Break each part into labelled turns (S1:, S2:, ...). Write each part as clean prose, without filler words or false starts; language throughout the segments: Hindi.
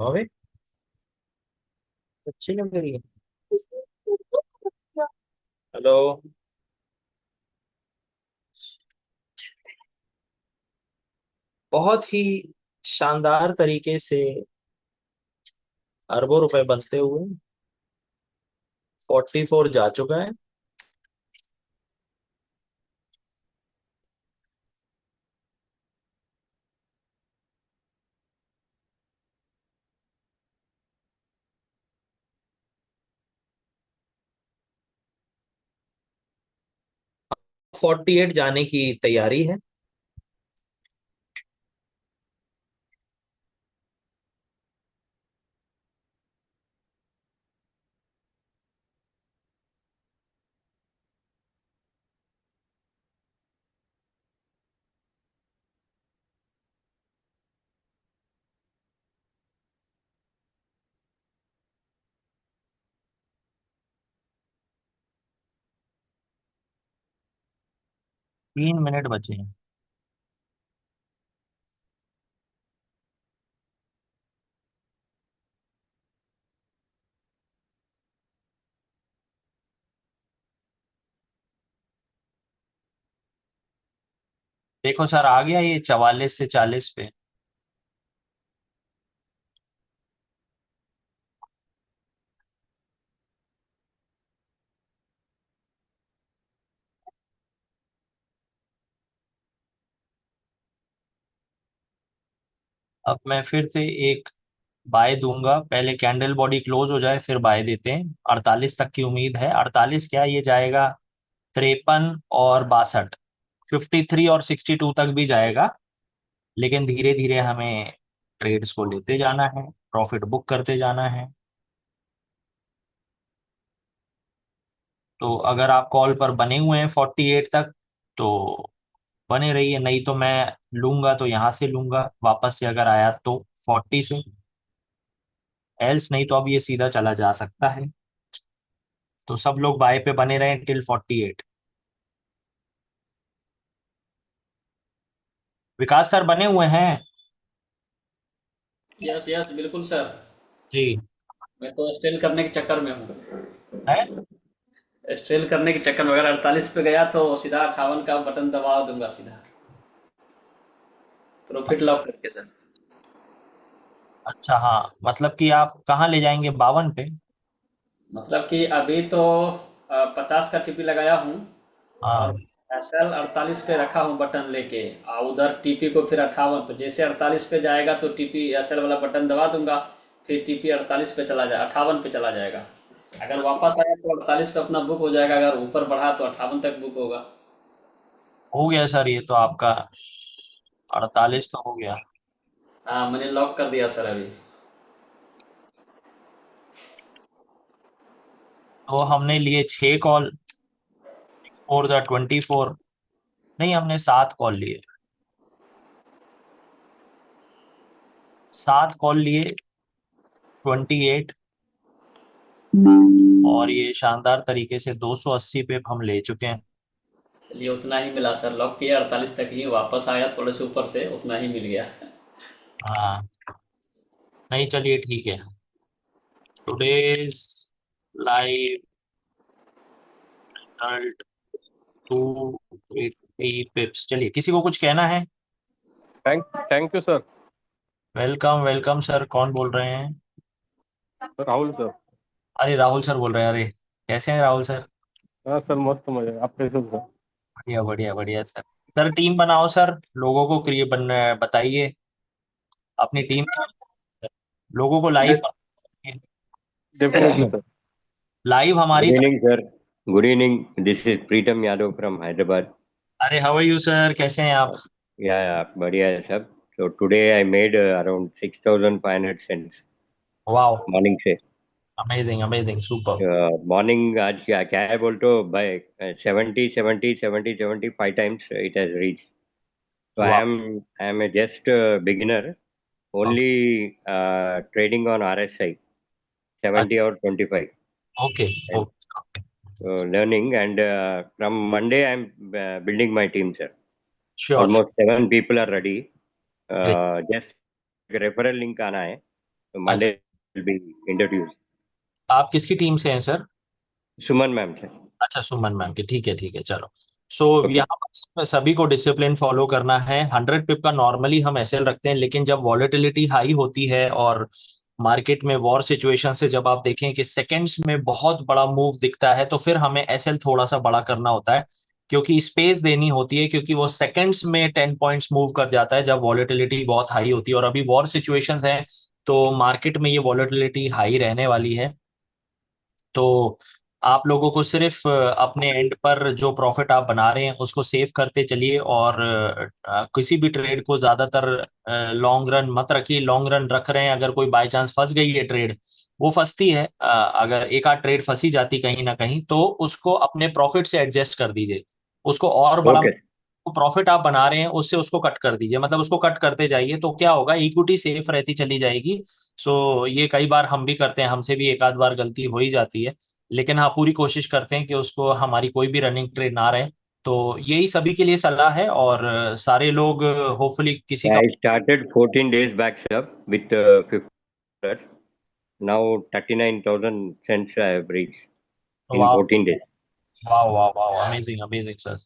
S1: अबे अच्छी लग रही है। हेलो। बहुत ही शानदार तरीके से अरबों रुपए बनते हुए 44 जा चुका है। अब 48 जाने की तैयारी है। तीन मिनट बचे हैं। देखो सर, आ गया ये 44 से 40 पे। अब मैं फिर से एक बाय दूंगा, पहले कैंडल बॉडी क्लोज हो जाए फिर बाय देते हैं। 48 तक की उम्मीद है। 48 क्या, ये जाएगा 53 और 62, 53 और 62 तक भी जाएगा। लेकिन धीरे धीरे हमें ट्रेड्स को लेते जाना है, प्रॉफिट बुक करते जाना है। तो अगर आप कॉल पर बने हुए हैं 48 तक तो बने रहिए, नहीं तो मैं लूंगा तो यहाँ से लूंगा वापस से, अगर आया तो 40 से, एल्स नहीं तो अब ये सीधा चला जा सकता है। तो सब लोग बाय पे बने रहे टिल 48। विकास सर बने हुए हैं?
S2: यस यस बिल्कुल सर।
S1: जी।
S2: मैं तो स्टेल करने के चक्कर में हूँ।
S1: है।
S2: स्टेल करने के चक्कर में अगर 48 पे गया तो सीधा 58 का बटन दबा दूंगा सीधा, प्रॉफिट लॉक करके सर।
S1: अच्छा, हाँ, मतलब कि आप कहाँ ले जाएंगे, 52 पे?
S2: मतलब कि अभी तो 50 का टीपी लगाया हूँ और
S1: हाँ।
S2: एसएल 48 पे रखा हूँ बटन लेके, और उधर टीपी को फिर 58 पे, जैसे 48 पे जाएगा तो टीपी एसएल वाला बटन दबा दूंगा, फिर टीपी 48 पे चला जाए 58 पे चला जाएगा। अगर वापस आया तो 48 पे अपना बुक हो जाएगा, अगर ऊपर बढ़ा तो 58 तक बुक होगा।
S1: हो गया सर, ये तो आपका 48 तो हो गया।
S2: हाँ मैंने लॉक कर दिया सर अभी।
S1: तो हमने लिए 6 कॉल, 4 जा 24। नहीं, हमने 7 कॉल लिए, 7 कॉल लिए 28। और ये शानदार तरीके से 280 पे हम ले चुके हैं।
S2: चलिए उतना ही मिला सर, लॉक किया 48 तक ही, वापस आया थोड़े से ऊपर से, उतना ही मिल गया।
S1: हाँ। नहीं, चलिए ठीक है। Today's live result 280 पिप्स। चलिए, किसी को कुछ कहना है?
S3: Thank you sir.
S1: Welcome welcome sir, कौन बोल रहे हैं?
S3: राहुल सर।
S1: अरे राहुल सर बोल रहे हैं, अरे कैसे हैं राहुल सर?
S3: हाँ सर, मस्त मजा, आप कैसे हो सर?
S1: बढ़िया बढ़िया बढ़िया सर। सर टीम बनाओ सर, लोगों को बताइए अपनी टीम, लोगों को लाइव।
S3: Definitely sir.
S1: लाइव हमारी
S4: Good
S1: तरफ।
S4: evening, sir. Good evening. This is Preetam Yadav from Hyderabad.
S1: अरे हाउ आर यू सर, कैसे हैं आप?
S4: Yeah, बढ़िया है सब. So today I made around 6,500 cents
S1: wow.
S4: morning से.
S1: Amazing amazing, super.
S4: Morning आज क्या है बोलते हो by 70 70 70 70 5 times it has reached. So I
S1: वाह।
S4: am I am a just beginner, only trading on RSI 70 or 25
S1: okay
S4: and
S1: okay.
S4: learning, and from Monday I am building my team, sir.
S1: Sure.
S4: Almost 7 people are ready.
S1: Great.
S4: Just referral link आना है. Monday will be introduced.
S1: आप किसकी टीम से हैं सर?
S4: सुमन मैम से।
S1: अच्छा, सुमन मैम की, ठीक है, चलो। सो
S4: Okay.
S1: यहाँ पर सभी को डिसिप्लिन फॉलो करना है। 100 पिप का नॉर्मली हम एसएल रखते हैं, लेकिन जब वॉलेटिलिटी हाई होती है और मार्केट में वॉर सिचुएशन से जब आप देखें कि सेकंड्स में बहुत बड़ा मूव दिखता है, तो फिर हमें एसएल थोड़ा सा बड़ा करना होता है, क्योंकि स्पेस देनी होती है, क्योंकि वो सेकंड्स में 10 पॉइंट्स मूव कर जाता है जब वॉलेटिलिटी बहुत हाई होती है। और अभी वॉर सिचुएशंस है, तो मार्केट में ये वॉलेटिलिटी हाई रहने वाली है। तो आप लोगों को सिर्फ अपने एंड पर जो प्रॉफिट आप बना रहे हैं उसको सेव करते चलिए, और किसी भी ट्रेड को ज्यादातर लॉन्ग रन मत रखिए। लॉन्ग रन रख रहे हैं, अगर कोई बाय चांस फंस गई है ट्रेड, वो फंसती है, अगर एक आध ट्रेड फंसी जाती कहीं ना कहीं, तो उसको अपने प्रॉफिट से एडजस्ट कर दीजिए। उसको और बड़ा
S4: Okay.
S1: प्रॉफिट आप बना रहे हैं उससे उसको कट कर दीजिए, मतलब उसको कट करते जाइए, तो क्या होगा, इक्विटी सेफ रहती चली जाएगी। सो ये कई बार हम भी करते हैं, हमसे भी एक आध बार गलती हो ही जाती है, लेकिन हाँ पूरी कोशिश करते हैं कि उसको हमारी कोई भी रनिंग ट्रेड ना रहे। तो यही सभी के लिए सलाह है, और सारे लोग होपफुली किसी का।
S4: I started 14 days back, sir, with 50. Now 39,000 cents I have reached in
S1: वाह
S4: 14 days.
S1: वाह वाह वाह, amazing amazing sir.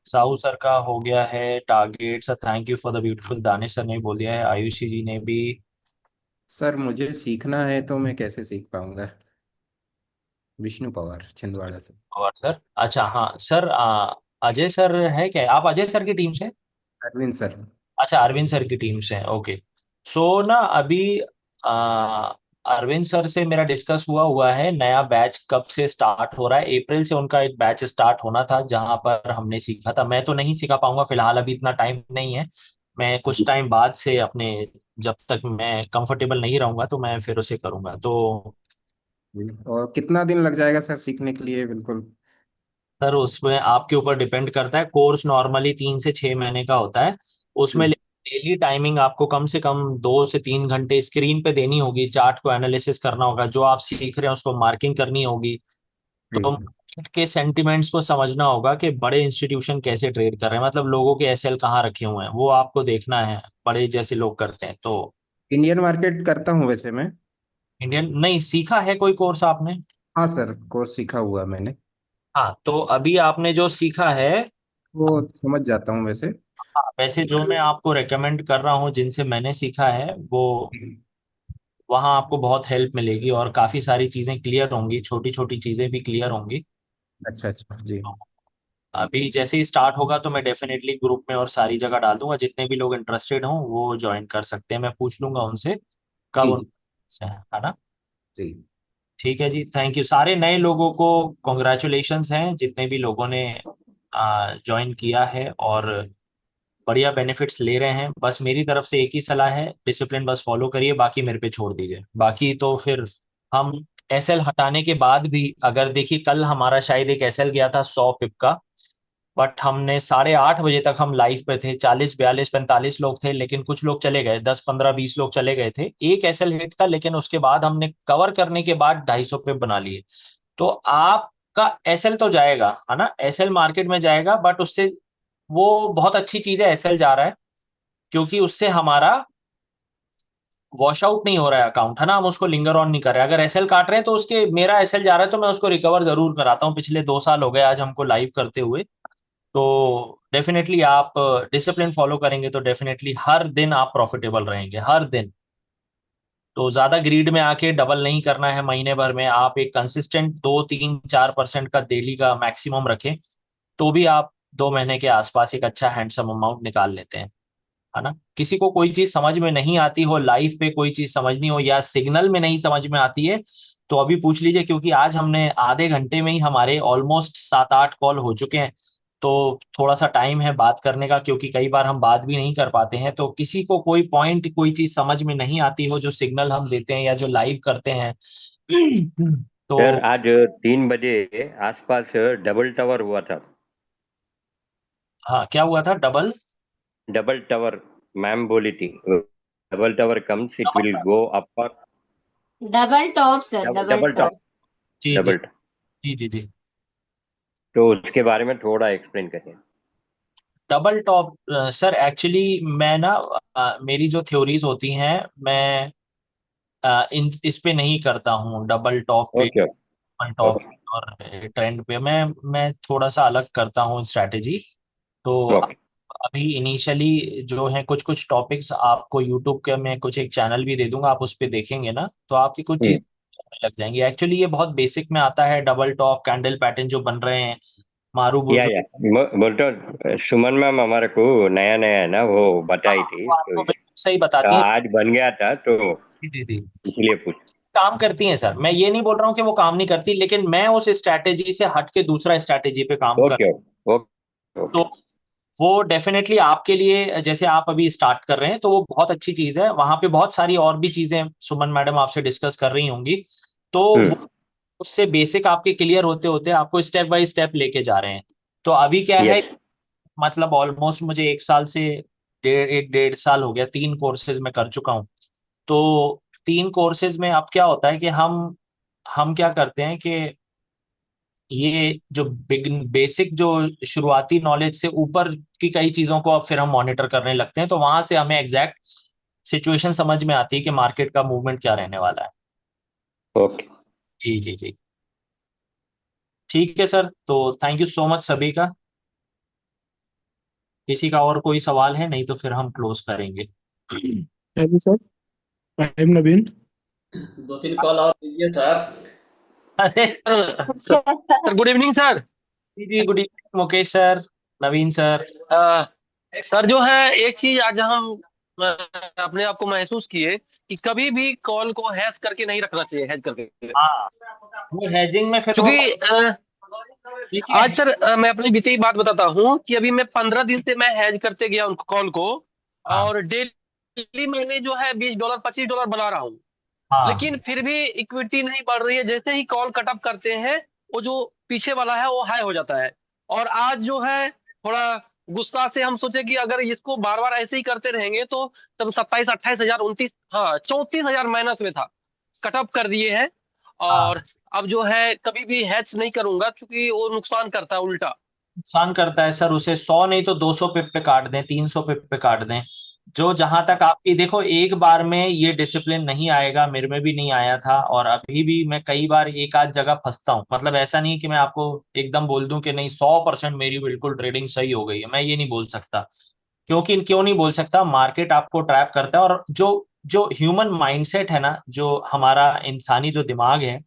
S1: Sahu sir का हो गया है target sir, thank you for the beautiful. Danish sir ने बोल दिया है, आयुषी जी ने भी।
S5: सर मुझे सीखना है तो मैं कैसे सीख पाऊंगा? विष्णु पवार छिंदवाड़ा से।
S1: और सर, अच्छा हाँ सर, अजय सर है क्या? आप अजय सर की टीम से?
S5: अरविंद सर।
S1: अच्छा, अरविंद सर की टीम से हैं, ओके। सो ना अभी अरविंद सर से मेरा डिस्कस हुआ है, नया बैच कब से स्टार्ट हो रहा है। अप्रैल से उनका एक बैच स्टार्ट होना था, जहां पर हमने सीखा था। मैं तो नहीं सिखा पाऊंगा फिलहाल, अभी इतना टाइम नहीं है। मैं कुछ टाइम बाद से अपने, जब तक मैं कंफर्टेबल नहीं रहूंगा तो मैं फिर उसे करूंगा। तो
S5: और कितना दिन लग जाएगा सर सीखने के लिए? बिल्कुल।
S1: सर उसमें आपके ऊपर डिपेंड करता है। कोर्स नॉर्मली 3 से 6 महीने का होता है, उसमें
S5: जी।
S1: डेली टाइमिंग आपको कम से कम 2 से 3 घंटे स्क्रीन पे देनी होगी। चार्ट को एनालिसिस करना होगा, जो आप सीख रहे हैं उसको मार्किंग करनी होगी। तो
S5: जी।
S1: मार्केट के सेंटिमेंट्स को समझना होगा कि बड़े इंस्टीट्यूशन कैसे ट्रेड कर रहे हैं, मतलब लोगों के एसएल कहाँ रखे हुए हैं, वो आपको देखना है, बड़े जैसे लोग करते हैं। तो
S5: इंडियन मार्केट करता हूँ वैसे मैं।
S1: इंडियन नहीं सीखा है कोई कोर्स आपने?
S5: हाँ सर, कोर्स सीखा हुआ मैंने।
S1: हाँ, तो अभी आपने जो सीखा है,
S5: वो समझ जाता हूँ वैसे।
S1: हाँ, वैसे जो मैं आपको रेकमेंड कर रहा हूँ जिनसे मैंने सीखा है, वो वहाँ आपको बहुत हेल्प मिलेगी, और काफी सारी चीजें क्लियर होंगी, छोटी छोटी चीजें भी क्लियर होंगी।
S5: अच्छा अच्छा जी।
S1: अभी जैसे ही स्टार्ट होगा तो मैं डेफिनेटली ग्रुप में और सारी जगह डाल दूंगा, जितने भी लोग इंटरेस्टेड हों वो ज्वाइन कर सकते हैं। मैं पूछ लूंगा उनसे कब
S5: जी
S1: उन,
S5: जी
S1: है ना?
S5: जी।
S1: ठीक है जी, थैंक यू। सारे नए लोगों को कॉन्ग्रेचुलेशंस हैं, जितने भी लोगों ने ज्वाइन किया है और बढ़िया बेनिफिट्स ले रहे हैं। बस मेरी तरफ से एक ही सलाह है, डिसिप्लिन बस फॉलो करिए, बाकी मेरे पे छोड़ दीजिए। बाकी तो फिर हम एसएल हटाने के बाद भी, अगर देखिए कल हमारा शायद एक एसएल गया था 100 पिप का, बट हमने 8:30 बजे तक हम लाइव पे थे, 40 42 45 लोग थे, लेकिन कुछ लोग चले गए, 10 15 20 लोग चले गए थे। एक एसएल हिट था, लेकिन उसके बाद हमने कवर करने के बाद 250 पिप बना लिए। तो आपका एसएल तो जाएगा, है ना, एसएल मार्केट में जाएगा, बट उससे वो बहुत अच्छी चीज है एसएल जा रहा है, क्योंकि उससे हमारा वॉश आउट नहीं हो रहा है अकाउंट, है ना, हम उसको लिंगर ऑन नहीं कर रहे हैं। अगर एसएल काट रहे हैं तो उसके, मेरा एसएल जा रहा है तो मैं उसको रिकवर जरूर कराता हूँ। पिछले 2 साल हो गए आज हमको लाइव करते हुए। तो डेफिनेटली आप डिसिप्लिन फॉलो करेंगे तो डेफिनेटली हर दिन आप प्रॉफिटेबल रहेंगे, हर दिन। तो ज्यादा ग्रीड में आके डबल नहीं करना है महीने भर में। आप एक कंसिस्टेंट 2 3 4% का डेली का मैक्सिमम रखें, तो भी आप 2 महीने के आसपास एक अच्छा हैंडसम अमाउंट निकाल लेते हैं, है ना। किसी को कोई चीज समझ में नहीं आती हो, लाइफ पे कोई चीज समझनी हो, या सिग्नल में नहीं समझ में आती है, तो अभी पूछ लीजिए, क्योंकि आज हमने आधे घंटे में ही हमारे ऑलमोस्ट 7 8 कॉल हो चुके हैं। तो थोड़ा सा टाइम है बात करने का, क्योंकि कई बार हम बात भी नहीं कर पाते हैं। तो किसी को कोई पॉइंट कोई चीज समझ में नहीं आती हो, जो सिग्नल हम देते हैं या जो लाइव करते हैं,
S4: सर
S1: तो
S4: आज 3 बजे आसपास डबल टावर हुआ था।
S1: हाँ, क्या हुआ था? डबल
S4: डबल टावर मैम बोली थी, double tower comes it will go up.
S6: Double top sir, double
S4: double top.
S6: Top.
S1: जी जी
S4: डबल टॉप।
S1: जी जी जी।
S4: तो उसके बारे में थोड़ा एक्सप्लेन करिए।
S1: डबल टॉप सर, एक्चुअली मैं ना, मेरी जो थ्योरीज होती हैं, मैं इस पे नहीं करता हूँ, डबल टॉप पे,
S4: ओके
S1: डबल टॉप
S4: ओके
S1: और ट्रेंड पे मैं थोड़ा सा अलग करता हूँ स्ट्रैटेजी। तो
S4: ओके
S1: अभी इनिशियली जो है कुछ कुछ टॉपिक्स आपको यूट्यूब के मैं कुछ एक चैनल भी दे दूंगा, आप उस पे देखेंगे ना तो आपकी कुछ चीज लग जाएंगी। एक्चुअली ये बहुत बेसिक में आता है, डबल टॉप कैंडल पैटर्न जो बन रहे हैं, मारूबुजु।
S4: या बोलते सुमन मैम हमारे को नया नया है ना, वो बताई थी
S1: वो
S4: तो
S1: आपको बिल्कुल सही बताती हैं।
S4: आज बन गया था तो
S1: जी जी जी,
S4: इसलिए पूछ।
S1: काम करती हैं सर, मैं ये नहीं बोल रहा हूँ कि वो काम नहीं करती, लेकिन मैं उस स्ट्रैटेजी से हट के दूसरा स्ट्रैटेजी पे काम कर।
S4: ओके ओके
S1: तो
S4: ओके
S1: वो डेफिनेटली आपके लिए, जैसे आप अभी स्टार्ट कर रहे हैं तो वो बहुत अच्छी चीज है। वहां पे बहुत सारी और भी चीजें सुमन मैडम आपसे डिस्कस कर रही होंगी, तो वो
S4: हम्म
S1: उससे बेसिक आपके क्लियर होते होते आपको स्टेप बाय स्टेप लेके जा रहे हैं। तो अभी क्या है,
S4: यस
S1: मतलब ऑलमोस्ट मुझे 1 साल से एक डेढ़ साल हो गया, 3 कोर्सेज में कर चुका हूँ। तो 3 कोर्सेज में अब क्या होता है कि हम क्या करते हैं कि ये जो बिग बेसिक जो शुरुआती नॉलेज से ऊपर की कई चीजों को अब फिर हम मॉनिटर करने लगते हैं, तो वहां से हमें एग्जैक्ट सिचुएशन समझ में आती है कि मार्केट का मूवमेंट क्या रहने वाला है।
S4: ओके
S1: जी जी जी, ठीक है सर, तो थैंक यू सो मच सभी का। किसी का और कोई सवाल है, नहीं तो फिर हम क्लोज करेंगे।
S7: Hello sir, I am Naveen.
S2: 2-3 call और कीजिए सर।
S1: अरे
S8: सर गुड इवनिंग सर।
S1: जी जी, गुड इवनिंग मुकेश सर, नवीन सर।
S8: अ, सर जो है एक चीज आज हम अ, अपने आप को महसूस किए कि कभी भी कॉल को हैश करके नहीं रखना चाहिए, हैश करके।
S1: हाँ, वो हेजिंग में फिर वो,
S8: क्योंकि
S1: देखिए।
S8: आज सर मैं अपनी बीती बात बताता हूँ कि अभी मैं 15 दिन से मैं हैज करते गया उन कॉल को,
S1: हाँ
S8: और डेली मैंने जो है $20 $25 बना रहा हूँ,
S1: हाँ
S8: लेकिन फिर भी इक्विटी नहीं बढ़ रही है। जैसे ही कॉल कटअप करते हैं वो जो पीछे वाला है वो हाई हो जाता है। और आज जो है थोड़ा गुस्सा से हम सोचे कि अगर इसको बार बार ऐसे ही करते रहेंगे तो तब 27 28 हजार 29, हाँ 34 हजार माइनस में था, कटअप कर दिए हैं।
S1: हाँ,
S8: और अब जो है कभी भी हैच नहीं करूंगा क्योंकि वो नुकसान करता है उल्टा।
S1: नुकसान करता है सर, उसे 100 नहीं तो 200 पिप पे काट दें, 300 पिप पे काट दें। जो जहां तक आपकी, देखो एक बार में ये डिसिप्लिन नहीं आएगा, मेरे में भी नहीं आया था, और अभी भी मैं कई बार एक आध जगह फंसता हूँ। मतलब ऐसा नहीं कि मैं आपको एकदम बोल दूं कि नहीं 100% मेरी बिल्कुल ट्रेडिंग सही हो गई है, मैं ये नहीं बोल सकता। क्योंकि क्यों नहीं बोल सकता, मार्केट आपको ट्रैप करता है, और जो जो ह्यूमन माइंडसेट है ना, जो हमारा इंसानी जो दिमाग है,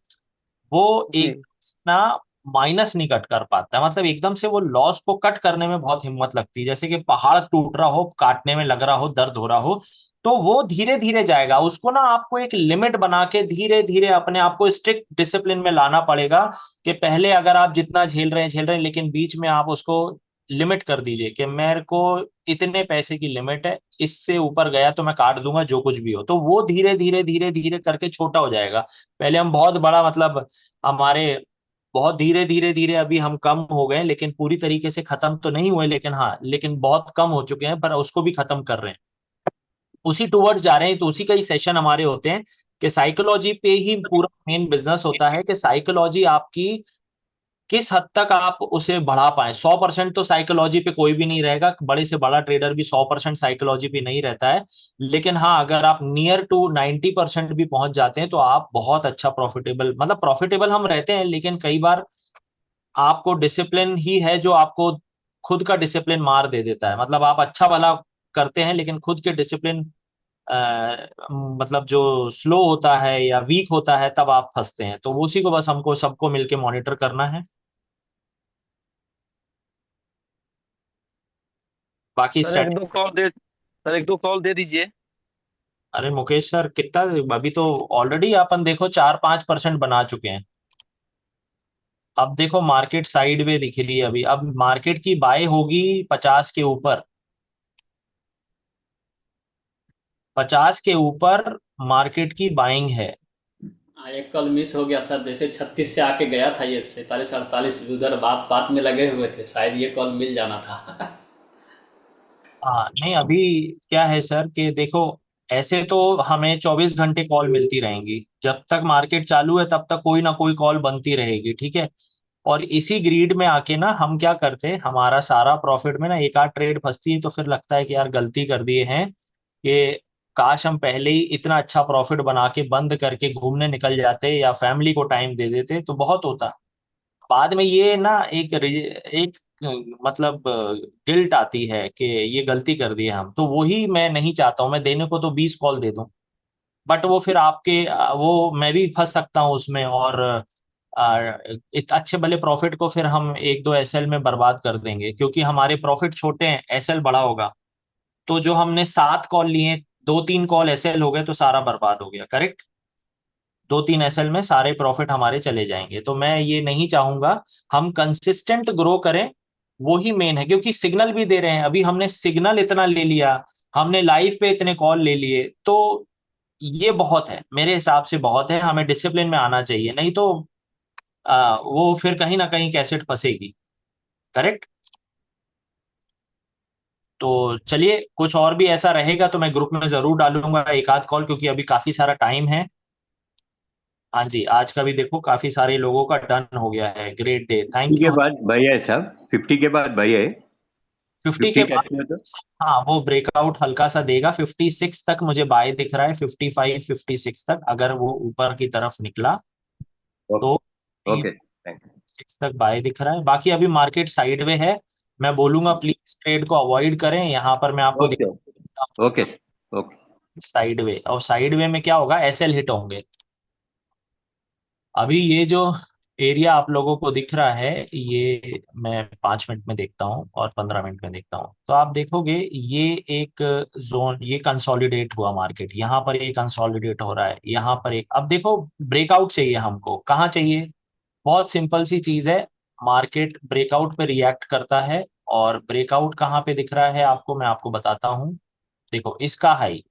S1: वो
S8: जी
S1: एक ना माइनस नहीं कट कर पाता। मतलब एकदम से वो लॉस को कट करने में बहुत हिम्मत लगती है, जैसे कि पहाड़ टूट रहा हो, काटने में लग रहा हो, दर्द हो रहा हो, तो वो धीरे धीरे जाएगा। उसको ना आपको एक लिमिट बना के धीरे धीरे अपने आप को स्ट्रिक्ट डिसिप्लिन में लाना पड़ेगा, कि पहले अगर आप जितना झेल रहे हैं, लेकिन बीच में आप उसको लिमिट कर दीजिए कि मेरे को इतने पैसे की लिमिट है, इससे ऊपर गया तो मैं काट दूंगा जो कुछ भी हो। तो वो धीरे धीरे धीरे धीरे करके छोटा हो जाएगा। पहले हम बहुत बड़ा, मतलब हमारे बहुत धीरे धीरे धीरे अभी हम कम हो गए, लेकिन पूरी तरीके से खत्म तो नहीं हुए, लेकिन हाँ, लेकिन बहुत कम हो चुके हैं, पर उसको भी खत्म कर रहे हैं, उसी टूवर्ड्स जा रहे हैं। तो उसी का ही सेशन हमारे होते हैं कि साइकोलॉजी पे ही पूरा मेन बिजनेस होता है, कि साइकोलॉजी आपकी किस हद तक आप उसे बढ़ा पाए। 100% तो साइकोलॉजी पे कोई भी नहीं रहेगा, बड़े से बड़ा ट्रेडर भी 100% साइकोलॉजी पे नहीं रहता है, लेकिन हाँ, अगर आप नियर टू 90% भी पहुंच जाते हैं तो आप बहुत अच्छा प्रॉफिटेबल, मतलब प्रॉफिटेबल हम रहते हैं, लेकिन कई बार आपको डिसिप्लिन ही है जो आपको खुद का डिसिप्लिन मार दे देता है। मतलब आप अच्छा वाला करते हैं, लेकिन खुद के डिसिप्लिन मतलब जो स्लो होता है या वीक होता है, तब आप फंसते हैं। तो उसी को बस हमको सबको मिलके मॉनिटर करना है। बाकी
S8: सर एक
S1: स्ट्रेट
S8: दो कॉल दे, सर एक दो कॉल दे दीजिए।
S1: अरे मुकेश सर, कितना, अभी तो ऑलरेडी अपन देखो 4-5% बना चुके हैं। अब देखो मार्केट साइड में दिख रही है अभी, अब मार्केट की बाय होगी 50 के ऊपर, 50 के ऊपर मार्केट की बाइंग है।
S2: हाँ, एक कॉल मिस हो गया सर, जैसे 36 से आके गया था, ये 47 48 उधर बात बात में लगे हुए थे, शायद ये कॉल मिल जाना था।
S1: हाँ नहीं, अभी क्या है सर कि देखो, ऐसे तो हमें 24 घंटे कॉल मिलती रहेंगी, जब तक मार्केट चालू है तब तक कोई ना कोई कॉल बनती रहेगी, ठीक है। और इसी ग्रीड में आके ना हम क्या करते हैं, हमारा सारा प्रॉफिट में ना एक आध ट्रेड फंसती है, तो फिर लगता है कि यार गलती कर दिए हैं, कि काश हम पहले ही इतना अच्छा प्रॉफिट बना के बंद करके घूमने निकल जाते या फैमिली को टाइम दे देते तो बहुत होता। बाद में ये ना एक मतलब गिल्ट आती है कि ये गलती कर दी है हम, तो वही मैं नहीं चाहता हूँ। मैं देने को तो 20 कॉल दे दूं, बट वो फिर आपके वो मैं भी फंस सकता हूँ उसमें, और अच्छे भले प्रॉफिट को फिर हम एक दो एसएल में बर्बाद कर देंगे, क्योंकि हमारे प्रॉफिट छोटे हैं, एसएल बड़ा होगा। तो जो हमने 7 कॉल लिए, 2-3 कॉल एसएल हो गए तो सारा बर्बाद हो गया। करेक्ट, 2-3 एसएल में सारे प्रॉफिट हमारे चले जाएंगे। तो मैं ये नहीं चाहूंगा, हम कंसिस्टेंट ग्रो करें, वो ही मेन है। क्योंकि सिग्नल भी दे रहे हैं, अभी हमने सिग्नल इतना ले लिया, हमने लाइव पे इतने कॉल ले लिए, तो ये बहुत है, मेरे हिसाब से बहुत है। हमें डिसिप्लिन में आना चाहिए, नहीं तो वो फिर कहीं ना कहीं कैसेट फंसेगी। करेक्ट। तो चलिए, कुछ और भी ऐसा रहेगा तो मैं ग्रुप में जरूर डालूंगा एक आध कॉल, क्योंकि अभी काफी सारा टाइम है। हाँ जी, आज का भी देखो काफी सारे लोगों का डन हो गया है। ग्रेट डे, थैंक
S4: के
S1: यू।
S4: बाद भाई है साहब, 50 के बाद भाई है,
S1: 50 के
S4: 50
S1: बाद,
S4: टच में तो
S1: हाँ वो ब्रेकआउट हल्का सा देगा। 56 तक मुझे बाय दिख रहा है, 55-56 तक अगर वो ऊपर की तरफ निकला तो
S4: ओके थैंक्स।
S1: 6 तक बाय दिख रहा है। बाकी अभी मार्केट साइडवे है, मैं बोलूंगा प्लीज ट्रेड को अवॉइड करें। यहाँ पर मैं आपको
S4: ओके ओके ओके
S1: साइडवे, और साइडवे में क्या होगा, एसएल हिट होंगे। अभी ये जो एरिया आप लोगों को दिख रहा है, ये मैं 5 मिनट में देखता हूँ और 15 मिनट में देखता हूँ, तो आप देखोगे ये एक जोन, ये कंसोलिडेट हुआ मार्केट, यहाँ पर ये कंसोलिडेट हो रहा है, यहाँ पर एक। अब देखो ब्रेकआउट चाहिए हमको, कहाँ चाहिए, बहुत सिंपल सी चीज है, मार्केट ब्रेकआउट पे रिएक्ट करता है। और ब्रेकआउट कहाँ पे दिख रहा है आपको, मैं आपको बताता हूँ। देखो इसका हाई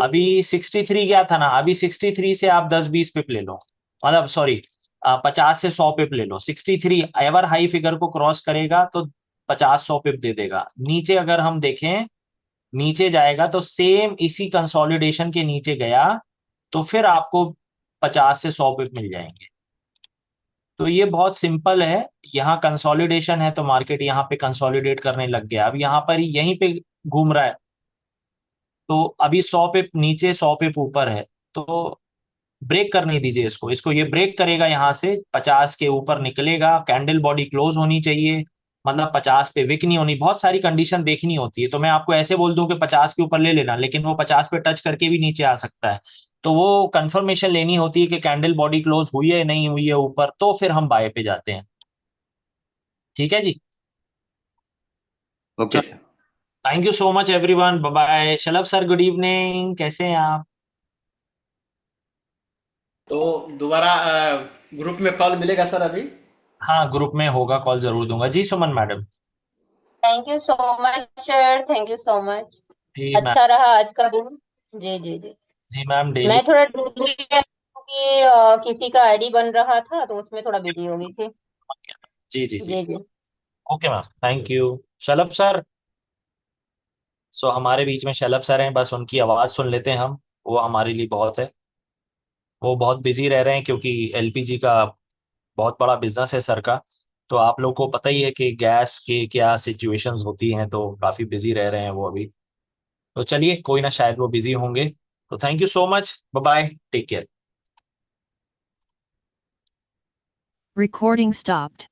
S1: अभी 63 गया था ना, अभी 63 से आप 10-20 पिप ले लो, मतलब सॉरी 50 से 100 पिप ले लो। 63 एवर हाई फिगर को क्रॉस करेगा तो 50-100 पिप दे देगा। नीचे अगर हम देखें, नीचे जाएगा तो सेम इसी कंसोलिडेशन के नीचे गया तो फिर आपको 50 से 100 पिप मिल जाएंगे। तो ये बहुत सिंपल है, यहाँ कंसोलिडेशन है तो मार्केट यहाँ पे कंसोलिडेट करने लग गया, अब यहाँ पर यहीं पे घूम रहा है। तो अभी 100 पिप नीचे, 100 पिप ऊपर है, तो ब्रेक करने दीजिए इसको। इसको ये ब्रेक करेगा, यहाँ से 50 के ऊपर निकलेगा, कैंडल बॉडी क्लोज होनी चाहिए, मतलब 50 पे विक नहीं होनी। बहुत सारी कंडीशन देखनी होती है, तो मैं आपको ऐसे बोल दूं कि 50 के ऊपर ले लेना, लेकिन वो 50 पे टच करके भी नीचे आ सकता है। तो वो कंफर्मेशन लेनी होती है कि कैंडल बॉडी क्लोज हुई है नहीं हुई है ऊपर, तो फिर हम बाय पे जाते हैं। ठीक है जी,
S4: okay sir.
S1: Thank you so much everyone, bye bye. Shalabh sir good evening, कैसे हैं आप?
S2: तो दोबारा ग्रुप में कॉल मिलेगा सर अभी?
S1: हाँ ग्रुप में होगा, कॉल जरूर दूंगा जी। Suman madam.
S6: Thank you so much sir, thank you so much.
S1: जी मैम।
S6: अच्छा रहा आज का दिन। जी जी जी।
S1: जी मैम, डेली।
S6: मैं थोड़ा ढूंढ लिया कि किसी का आईडी बन रहा था तो उसमें थोड़ा बिजी हो गई थी।
S1: जी जी जी,
S6: जी जी।
S1: Okay ma'am, thank you. Shalabh sir, so हमारे बीच में शलभ सर हैं, बस उनकी आवाज़ सुन लेते हैं हम, वो हमारे लिए बहुत है। वो बहुत बिजी रह रहे हैं क्योंकि एलपीजी का बहुत बड़ा बिजनेस है सर का। तो आप लोग को पता ही है कि गैस के क्या सिचुएशंस होती हैं, तो काफ़ी बिजी रह रहे हैं वो अभी। तो चलिए, कोई ना, शायद वो बिजी होंगे। तो thank you so much, bye bye, take care.
S9: Recording stopped.